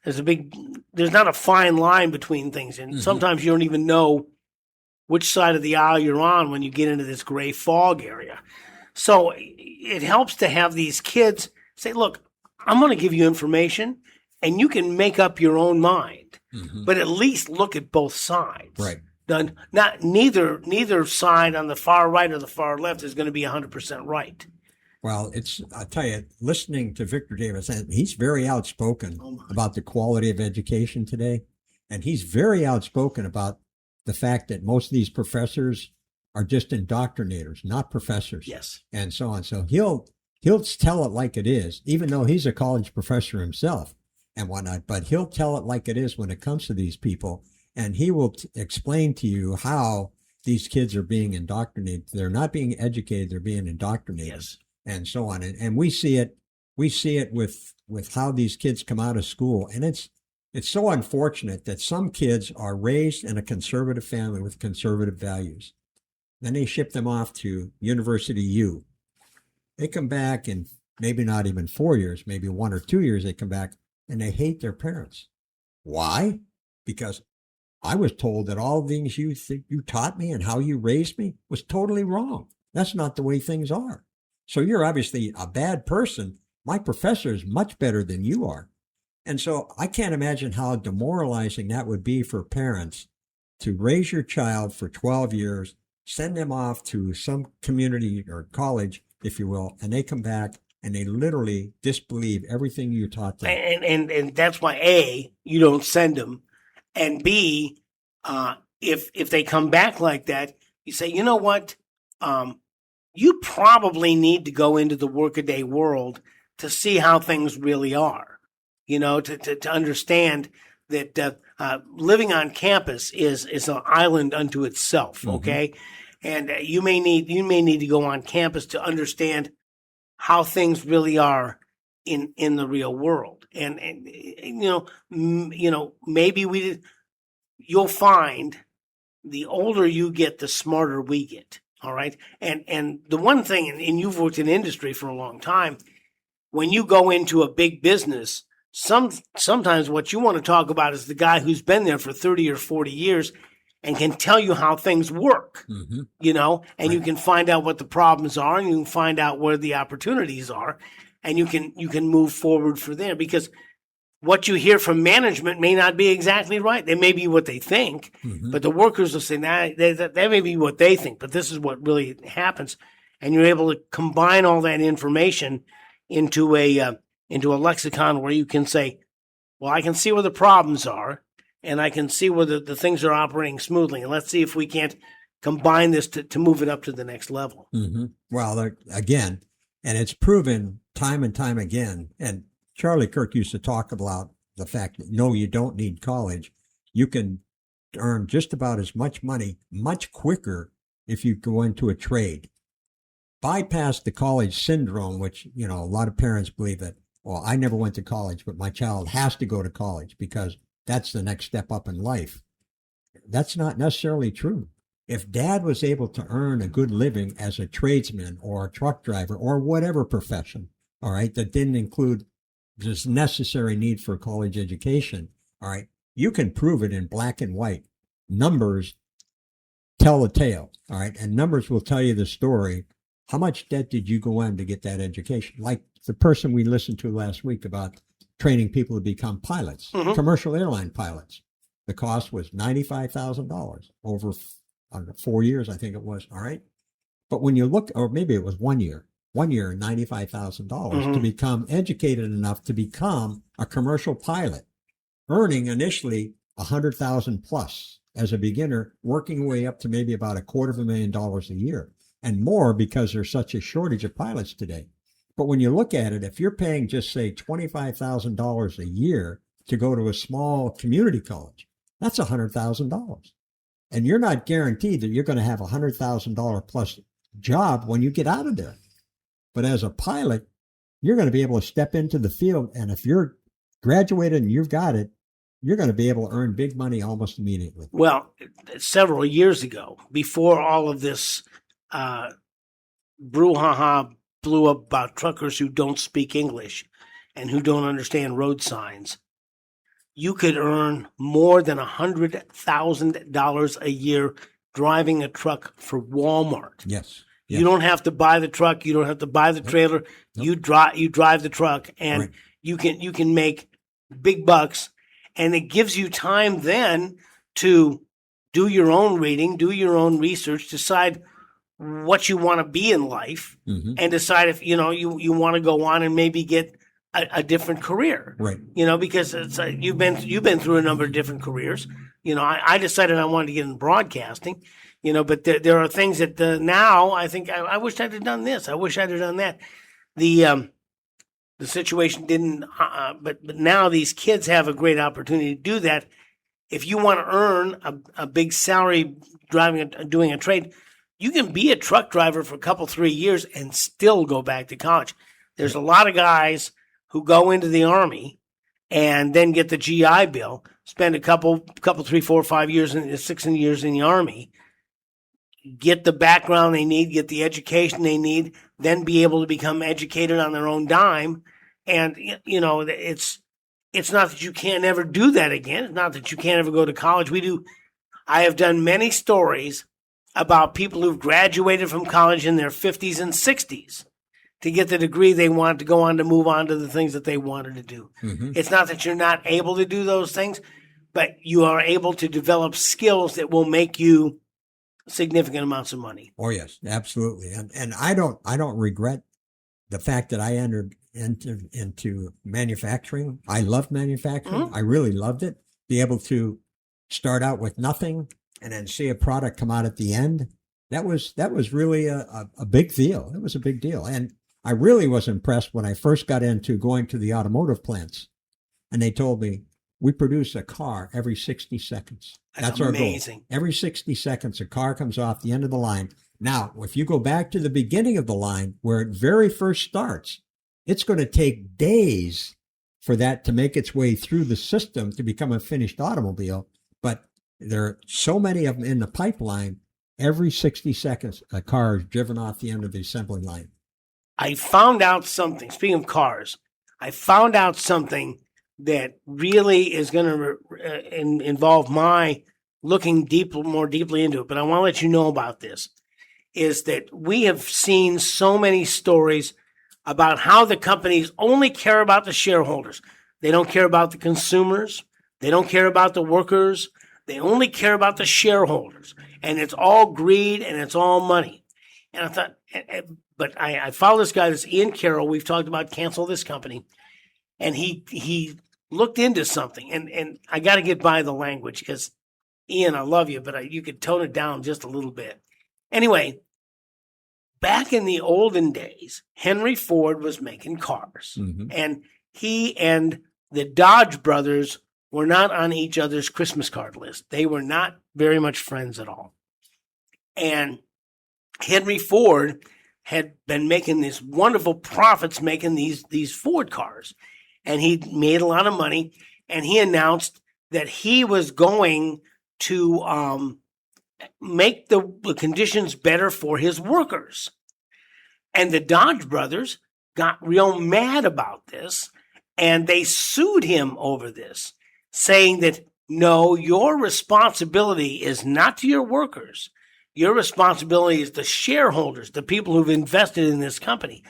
There's not a fine line between things. And sometimes you don't even know which side of the aisle you're on when you get into this gray fog area. So it helps to have these kids say, look, I'm going to give you information and you can make up your own mind, but at least look at both sides. Right. Neither side on the far right or the far left is going to be 100% right. Well, I'll tell you, listening to Victor Davis, and he's very outspoken about the quality of education today. And he's very outspoken about the fact that most of these professors are just indoctrinators, not professors. Yes. And so on. So he'll tell it like it is, even though he's a college professor himself and whatnot, but he'll tell it like it is when it comes to these people. And he will explain to you how these kids are being indoctrinated. They're not being educated, they're being indoctrinated. Yes. And so on. And we see it with how these kids come out of school. And it's so unfortunate that some kids are raised in a conservative family with conservative values. Then they ship them off to University U. They come back in maybe not even 4 years, maybe 1 or 2 years, they come back and they hate their parents. Why? Because I was told that all things you taught me and how you raised me was totally wrong. That's not the way things are. So you're obviously a bad person. My professor is much better than you are. And so I can't imagine how demoralizing that would be for parents to raise your child for 12 years, send them off to some community or college, if you will, and they come back and they literally disbelieve everything you taught them. And that's why, A, you don't send them. And B, if they come back like that, you say, you know what? You probably need to go into the workaday world to see how things really are, to understand that living on campus is an island unto itself, okay? And you may need to go on campus to understand how things really are in the real world. And maybe you'll find the older you get, the smarter we get. All right. And the one thing, and you've worked in industry for a long time, when you go into a big business, sometimes what you want to talk about is the guy who's been there for 30 or 40 years and can tell you how things work, and right. You can find out what the problems are and you can find out where the opportunities are and you can move forward from there, because what you hear from management may not be exactly right. They may be what they think, but the workers will say, that may be what they think, but this is what really happens. And you're able to combine all that information into a lexicon where you can say, well, I can see where the problems are and I can see where the things are operating smoothly. And let's see if we can't combine this to move it up to the next level. Well, again, and it's proven time and time again, and Charlie Kirk used to talk about the fact that, no, you don't need college. You can earn just about as much money much quicker if you go into a trade. Bypass the college syndrome, which, a lot of parents believe that, well, I never went to college, but my child has to go to college because that's the next step up in life. That's not necessarily true. If dad was able to earn a good living as a tradesman or a truck driver or whatever profession, all right, that didn't include this necessary need for college education, all right, you can prove it in black and white. Numbers tell the tale, all right, and numbers will tell you the story. How much debt did you go in to get that education? Like the person we listened to last week about training people to become pilots, commercial airline pilots. The cost was $95,000 over 4 years, I think it was, all right? But when you look, or maybe it was 1 year, $95,000 to become educated enough to become a commercial pilot, earning initially $100,000 plus as a beginner, working your way up to maybe about $250,000 a year and more because there's such a shortage of pilots today. But when you look at it, if you're paying just say $25,000 a year to go to a small community college, that's $100,000. And you're not guaranteed that you're going to have $100,000 plus job when you get out of there. But as a pilot, you're going to be able to step into the field. And if you're graduated and you've got it, you're going to be able to earn big money almost immediately. Well, several years ago, before all of this brouhaha blew up about truckers who don't speak English and who don't understand road signs. You could earn more than $100,000 a year driving a truck for Walmart. Yes. You don't have to buy the truck. You don't have to buy the trailer. Nope. You drive the truck, and Right. you can make big bucks. And it gives you time then to do your own reading, do your own research, decide what you want to be in life, Mm-hmm. and decide if you want to go on and maybe get a different career. Right. Because it's you've been through a number of different careers. I decided I wanted to get in broadcasting. But there are things that now I think I wish I'd have done this. I wish I'd have done that. The situation didn't, but now these kids have a great opportunity to do that. If you want to earn a big salary doing a trade, you can be a truck driver for a couple, 3 years and still go back to college. There's a lot of guys who go into the Army and then get the GI Bill, spend a couple, 3, 4, 5 years, 6 years in the Army, get the background they need, get the education they need, then be able to become educated on their own dime. And, it's not that you can't ever do that again. It's not that you can't ever go to college. I have done many stories about people who've graduated from college in their 50s and 60s to get the degree they want to go on to move on to the things that they wanted to do. Mm-hmm. It's not that you're not able to do those things, but you are able to develop skills that will make you significant amounts of money. Oh yes, absolutely. And I don't regret the fact that I entered into manufacturing. I loved manufacturing. Mm-hmm. I really loved it. Be able to start out with nothing and then see a product come out at the end. That was really a big deal. It was a big deal. And I really was impressed when I first got into going to the automotive plants and they told me, we produce a car every 60 seconds. That's our goal. Amazing. Every 60 seconds, a car comes off the end of the line. Now, if you go back to the beginning of the line where it very first starts, it's going to take days for that to make its way through the system to become a finished automobile. But there are so many of them in the pipeline. Every 60 seconds, a car is driven off the end of the assembly line. I found out something. Speaking of cars, I found out something that really is going to involve my looking more deeply into it. But I want to let you know about this, is that we have seen so many stories about how the companies only care about the shareholders. They don't care about the consumers. They don't care about the workers. They only care about the shareholders. And it's all greed and it's all money. And I thought, but I follow this guy, this Ian Carroll. We've talked about cancel this company. And he looked into something. And I got to get by the language because, Ian, I love you, but you could tone it down just a little bit. Anyway, back in the olden days, Henry Ford was making cars. Mm-hmm. And he and the Dodge brothers were not on each other's Christmas card list. They were not very much friends at all. And Henry Ford had been making these wonderful profits making these Ford cars. And he made a lot of money. And he announced that he was going to make the conditions better for his workers. And the Dodge brothers got real mad about this. And they sued him over this, saying that, no, your responsibility is not to your workers. Your responsibility is the shareholders, the people who've invested in this company.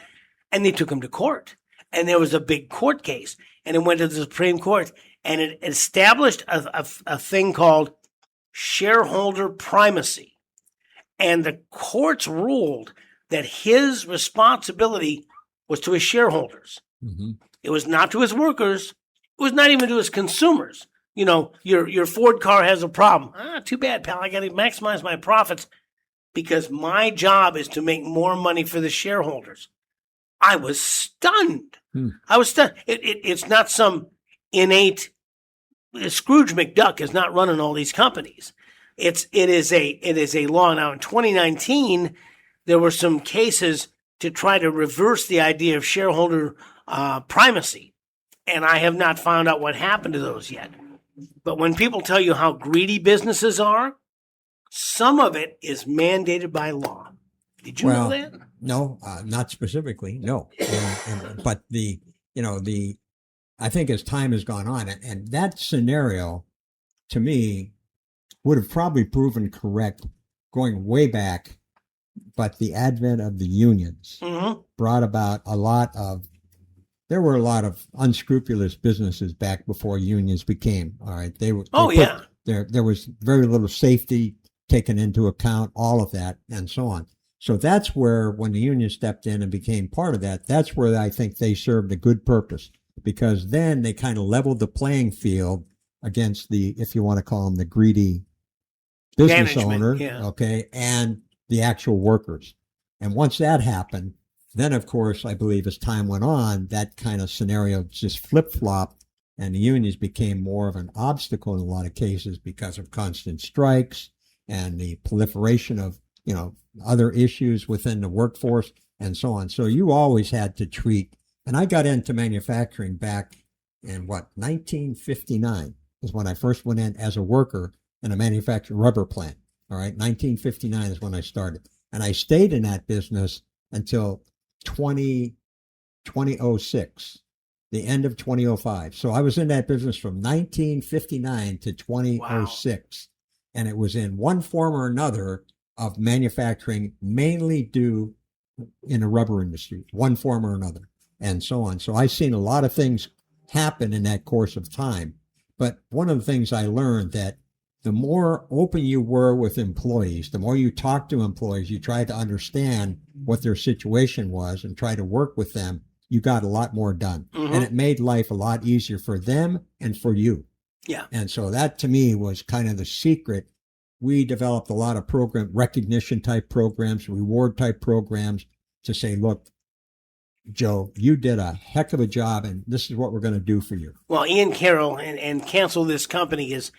And they took him to court. And there was a big court case. And it went to the Supreme Court. And it established a thing called shareholder primacy. And the courts ruled that his responsibility was to his shareholders. Mm-hmm. It was not to his workers. It was not even to his consumers. You know, your Ford car has a problem. Too bad, pal. I got to maximize my profits because my job is to make more money for the shareholders. I was stunned. I was stunned. It's not some innate. Scrooge McDuck is not running all these companies. It is a law. Now in 2019, there were some cases to try to reverse the idea of shareholder primacy, and I have not found out what happened to those yet. But when people tell you how greedy businesses are, some of it is mandated by law. Did you know that? No, not specifically. No, but I think as time has gone on, and that scenario to me would have probably proven correct going way back, but the advent of the unions brought about there were a lot of unscrupulous businesses back before unions became. All right. There was very little safety taken into account, all of that, and so on. So that's where, when the union stepped in and became part of that, that's where I think they served a good purpose, because then they kind of leveled the playing field against the, if you want to call them, the greedy business owner, okay, and the actual workers. And once that happened, then, of course, I believe as time went on, that kind of scenario just flip-flopped, and the unions became more of an obstacle in a lot of cases because of constant strikes and the proliferation of, other issues within the workforce and so on. So you always had to treat, and I got into manufacturing back in 1959 is when I first went in as a worker in a manufacturing rubber plant. All right. 1959 is when I started, and I stayed in that business until 2006, the end of 2005. So I was in that business from 1959 to 2006. Wow. And it was in one form or another of manufacturing, mainly due in the rubber industry, one form or another, and so on. So I've seen a lot of things happen in that course of time. But one of the things I learned, that the more open you were with employees, the more you talked to employees, you tried to understand what their situation was and try to work with them, you got a lot more done. And it made life a lot easier for them and for you. Yeah. And so that to me was kind of the secret. We developed a lot of program recognition type programs, reward type programs to say, look, Joe, you did a heck of a job, and this is what we're going to do for you. Well, Ian Carroll and Cancel This Company is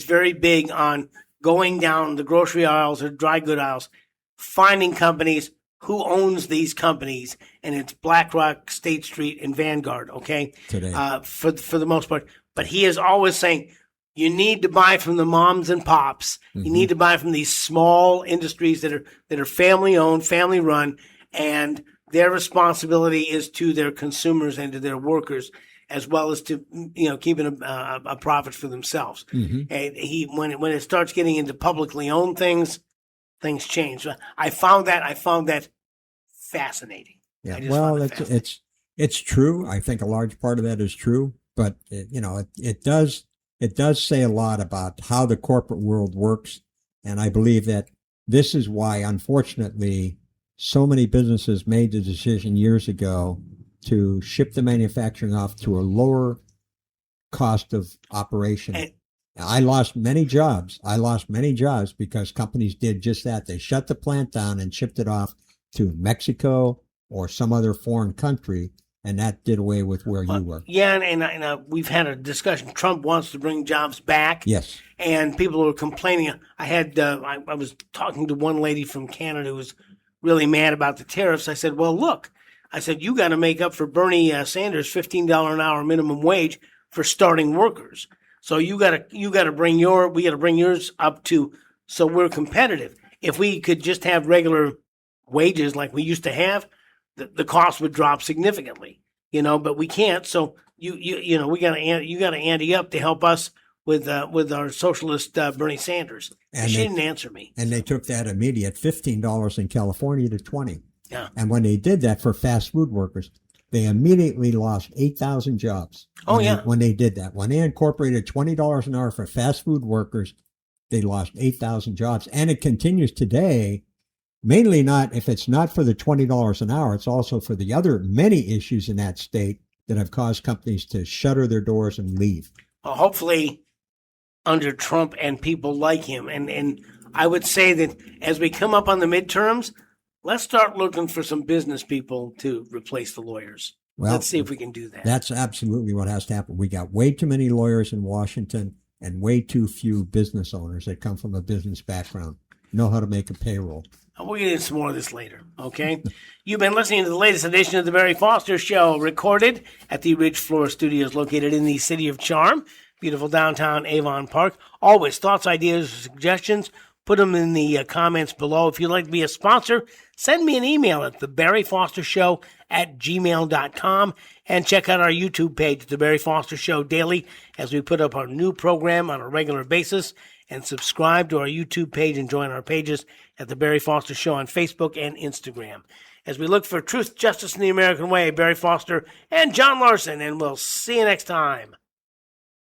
very big on going down the grocery aisles or dry good aisles, finding companies, who owns these companies, and it's BlackRock, State Street, and Vanguard, okay? Today. For the most part. But he is always saying, you need to buy from the moms and pops. You need to buy from these small industries that are family owned, family run, and their responsibility is to their consumers and to their workers, as well as to keeping a profit for themselves. And when it starts getting into publicly owned things change. I found that fascinating. Yeah, well, it's true. I think a large part of that is true, but it does say a lot about how the corporate world works, and I believe that this is why, unfortunately, so many businesses made the decision years ago to ship the manufacturing off to a lower cost of operation. I lost many jobs. Because companies did just that. They shut the plant down and shipped it off to Mexico or some other foreign country, and that did away with where you were. Yeah, and we've had a discussion. Trump wants to bring jobs back. Yes. And people are complaining. I was talking to one lady from Canada who was really mad about the tariffs. I said, well, look, you got to make up for Bernie Sanders' $15 an hour minimum wage for starting workers. So we got to bring yours up to, so we're competitive. If we could just have regular wages like we used to have, the cost would drop significantly, but we can't. So you got to ante up to help us with our socialist Bernie Sanders. And she didn't answer me. And they took that immediate $15 in California to $20. Yeah. And when they did that for fast food workers, they immediately lost 8,000 jobs. When they did that, when they incorporated $20 an hour for fast food workers, they lost 8,000 jobs. And it continues today. Mainly not, if it's not for the $20 an hour, it's also for the other many issues in that state that have caused companies to shutter their doors and leave. Well, hopefully under Trump and people like him. And I would say that as we come up on the midterms, let's start looking for some business people to replace the lawyers. Well, let's see if we can do that. That's absolutely what has to happen. We got way too many lawyers in Washington and way too few business owners that come from a business background, know how to make a payroll. We'll get into some more of this later, okay? You've been listening to the latest edition of The Barry Foster Show, recorded at the Ridge Floor Studios located in the City of Charm, beautiful downtown Avon Park. Always thoughts, ideas, or suggestions, put them in the comments below. If you'd like to be a sponsor, send me an email at thebarryfostershow@gmail.com and check out our YouTube page, The Barry Foster Show Daily, as we put up our new program on a regular basis. And subscribe to our YouTube page and join our pages at The Barry Foster Show on Facebook and Instagram. As we look for truth, justice, and the American way, Barry Foster and John Larsen, and we'll see you next time.